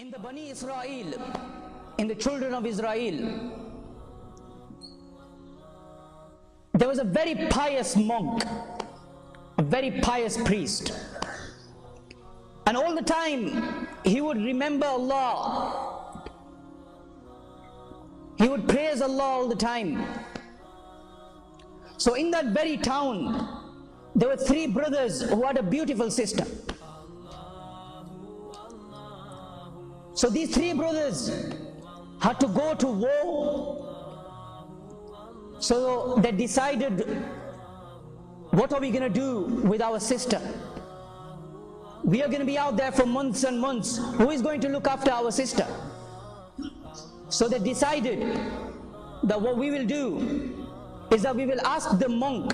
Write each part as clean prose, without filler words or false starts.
In the Bani Israel, in the children of Israel, there was a very pious monk, a very pious priest, and all the time he would remember Allah, he would praise Allah all the time. So in that very town there were three brothers who had a beautiful sister. So these three brothers had to go to war. So they decided, what are we going to do with our sister? We are going to be out there for months and months. Who is going to look after our sister? So they decided that what we will do is that we will ask the monk.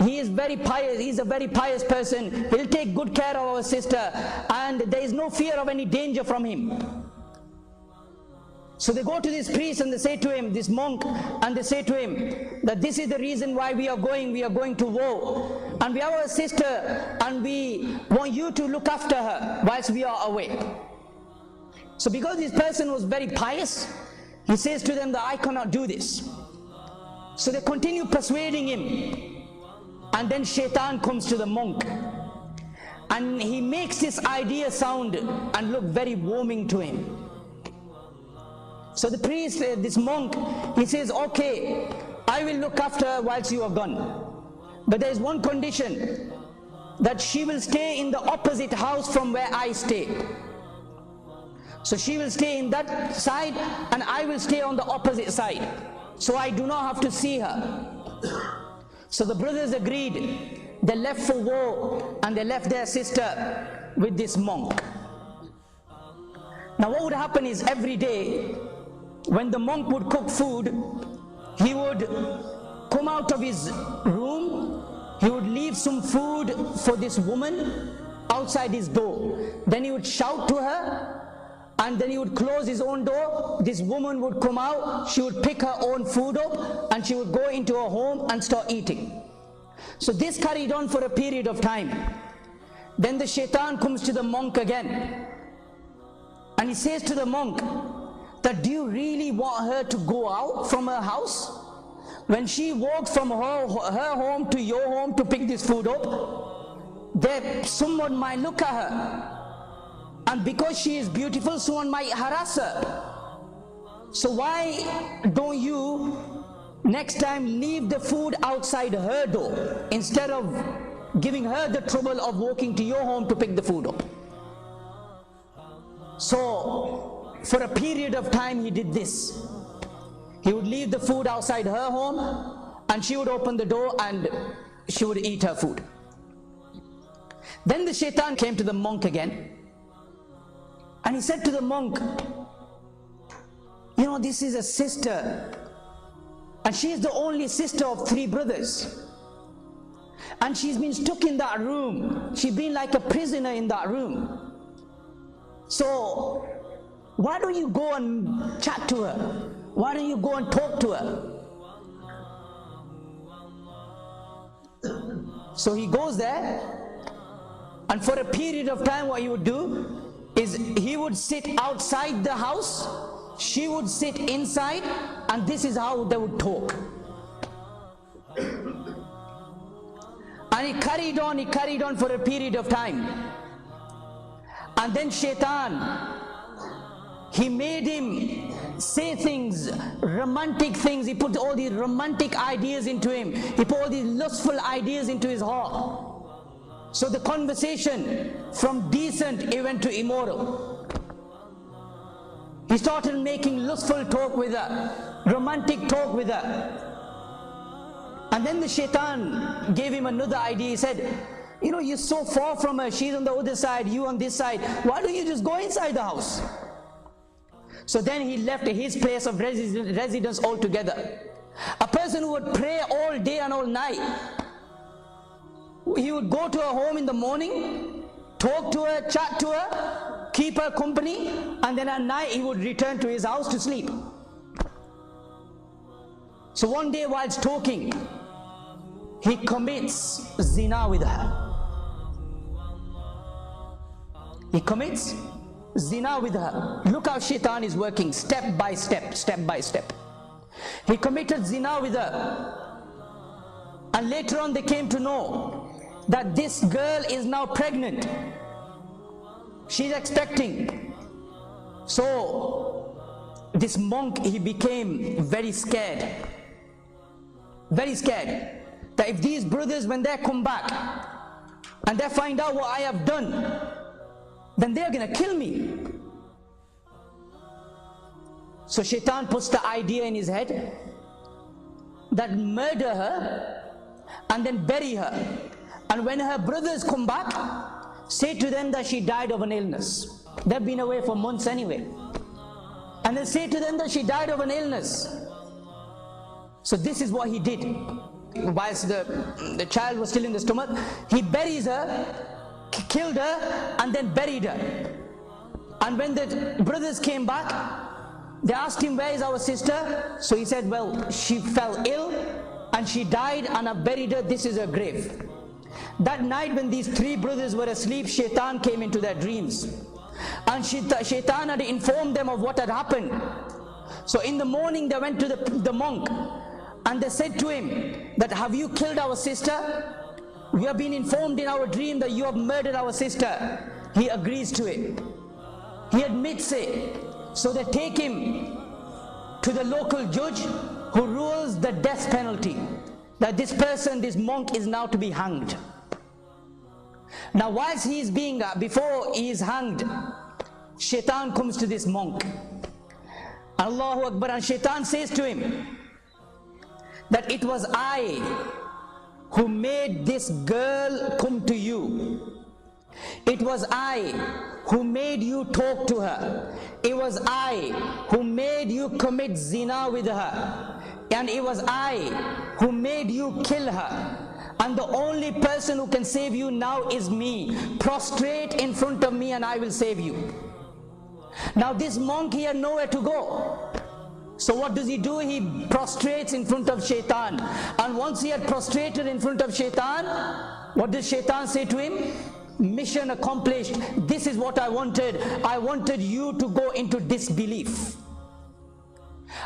He is very pious, he is a very pious person. He'll take good care of our sister and there is no fear of any danger from him. So they go to this priest and they say to him, this monk, and they say to him that this is the reason why we are going to war. And we have our sister and we want you to look after her whilst we are away. So because this person was very pious, he says to them that I cannot do this. So they continue persuading him. And then shaytaan comes to the monk and he makes this idea sound and look very warming to him. So the priest, this monk, he says, okay, I will look after her whilst you are gone. But there is one condition, that she will stay in the opposite house from where I stay. So she will stay in that side and I will stay on the opposite side. So I do not have to see her. So the brothers agreed. They left for war and they left their sister with this monk. Now what would happen is every day when the monk would cook food, he would come out of his room, he would leave some food for this woman outside his door. Then he would shout to her and then he would close his own door. This woman would come out, she would pick her own food up and she would go into her home and start eating. So this carried on for a period of time. Then the shaytaan comes to the monk again and he says to the monk that, do you really want her to go out from her house? When she walks from her home to your home to pick this food up, there someone might look at her. And because she is beautiful, someone might harass her. So why don't you next time leave the food outside her door instead of giving her the trouble of walking to your home to pick the food up? So for a period of time he did this. He would leave the food outside her home and she would open the door and she would eat her food. Then the shaytaan came to the monk again. And he said to the monk, you know, this is a sister and she is the only sister of three brothers and she's been stuck in that room. She's been like a prisoner in that room. So why don't you go and chat to her? Why don't you go and talk to her? So he goes there and for a period of time what he would do is he would sit outside the house, she would sit inside, and this is how they would talk. And he carried on for a period of time. And then shaytaan, he made him say things, romantic things. He put all these romantic ideas into him. He put all these lustful ideas into his heart. So the conversation from decent, it went to immoral. He started making lustful talk with her, romantic talk with her. And then the shaytaan gave him another idea. He said, you know, you're so far from her, she's on the other side, you on this side. Why don't you just go inside the house? So then he left his place of residence altogether. A person who would pray all day and all night, he would go to her home in the morning, talk to her, chat to her, keep her company, and then at night he would return to his house to sleep. So one day whilst talking, he commits zina with her. He commits zina with her. Look how shaitan is working, step by step, step by step. He committed zina with her, and later on they came to know that this girl is now pregnant. She's expecting. So this monk, he became very scared, that if these brothers, when they come back and they find out what I have done, then they're gonna kill me. So shaitan puts the idea in his head that murder her and then bury her, and when her brothers come back, say to them that she died of an illness. They've been away for months anyway, and then say to them that she died of an illness. So this is what he did. Whilst the child was still in the stomach, he buries her, killed her, and then buried her. And when the brothers came back, they asked him, where is our sister? So he said, well, she fell ill and she died, and I buried her, this is her grave. That night when these three brothers were asleep, shaitan came into their dreams, and shaitan had informed them of what had happened. So in the morning they went to the monk, and they said to him that, have you killed our sister? We have been informed in our dream that you have murdered our sister. He agrees to it. He admits it. So they take him to the local judge, who rules the death penalty, that this person, this monk, is now to be hanged. Now whilst he is before he is hanged, shaitan comes to this monk. Allahu Akbar. And shaitan says to him that it was I who made this girl come to you. It was I who made you talk to her. It was I who made you commit zina with her. And it was I who made you kill her. And the only person who can save you now is me. Prostrate in front of me and I will save you. Now this monk, he had nowhere to go. So what does he do? He prostrates in front of shaitan. And once he had prostrated in front of shaitan, what does shaitan say to him? Mission accomplished. This is what I wanted. I wanted you to go into disbelief.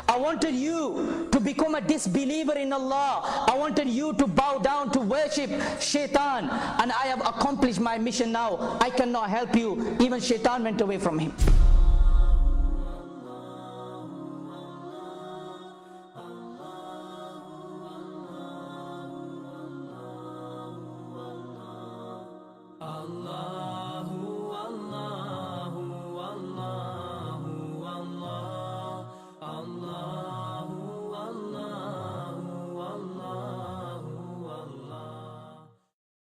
I wanted you to become a disbeliever in Allah. I wanted you to bow down to worship shaitan. And I have accomplished my mission now. I cannot help you. Even shaitan went away from him.